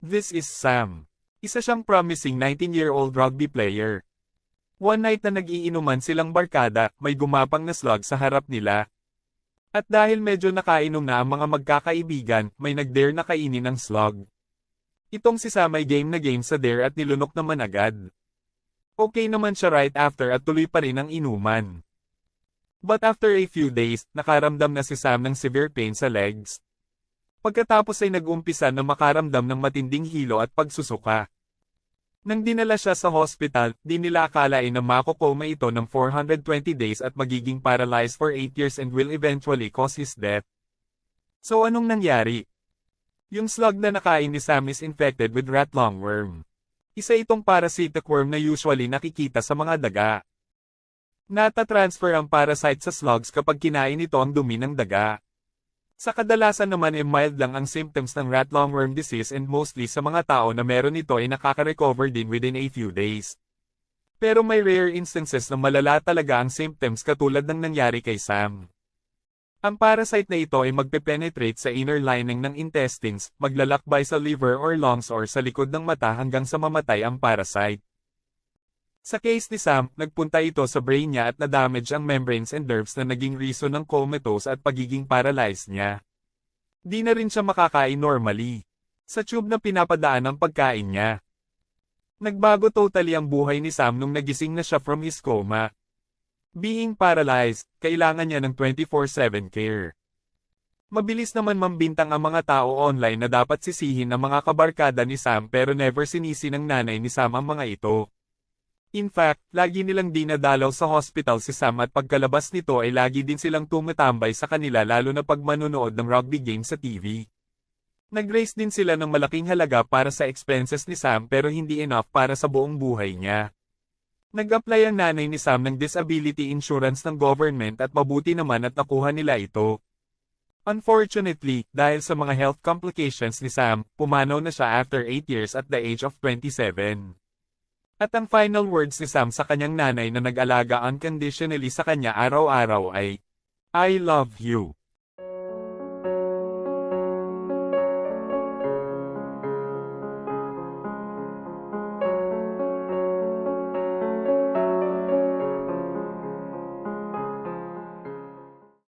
This is Sam. Isa siyang promising 19-year-old rugby player. One night na nag-iinuman silang barkada, may gumapang na slug sa harap nila. At dahil medyo nakainom na ang mga magkakaibigan, may nag-dare na kainin ang slug. Itong si Sam ay game na game sa dare at nilunok naman agad. Okay naman siya right after at tuloy pa rin ang inuman. But after a few days, nakaramdam na si Sam ng severe pain sa legs. Pagkatapos ay nag-umpisa na makaramdam ng matinding hilo at pagsusuka. Nang dinala siya sa hospital, di nila akalain na makokoma ito ng 420 days at magiging paralyzed for 8 years and will eventually cause his death. So anong nangyari? Yung slug na nakain ni Sam is infected with rat lungworm. Isa itong parasitic worm na usually nakikita sa mga daga. Nata-transfer ang parasite sa slugs kapag kinain ito ang dumi ng daga. Sa kadalasan naman ay mild lang ang symptoms ng rat lungworm disease and mostly sa mga tao na meron ito ay nakaka-recover din within a few days. Pero may rare instances na malala talaga ang symptoms katulad ng nangyari kay Sam. Ang parasite na ito ay magpe-penetrate sa inner lining ng intestines, maglalakbay sa liver or lungs or sa likod ng mata hanggang sa mamatay ang parasite. Sa case ni Sam, nagpunta ito sa brain niya at na-damage ang membranes and nerves na naging reason ng comatose at pagiging paralyzed niya. Di na rin siya makakain normally. Sa tube na pinapadaan ang pagkain niya. Nagbago totally ang buhay ni Sam nung nagising na siya from his coma. Being paralyzed, kailangan niya ng 24/7 care. Mabilis naman mambintang ang mga tao online na dapat sisihin ang mga kabarkada ni Sam pero never sinisi ng nanay ni Sam ang mga ito. In fact, lagi nilang dinadalaw sa hospital si Sam at pagkalabas nito ay lagi din silang tumatambay sa kanila lalo na pag manonood ng rugby game sa TV. Nag-raise din sila ng malaking halaga para sa expenses ni Sam pero hindi enough para sa buong buhay niya. Nag-apply ang nanay ni Sam ng disability insurance ng government at mabuti naman at nakuha nila ito. Unfortunately, dahil sa mga health complications ni Sam, pumanaw na siya after 8 years at the age of 27. At ang final words ni Sam sa kanyang nanay na nag-alaga unconditionally sa kanya araw-araw ay, "I love you."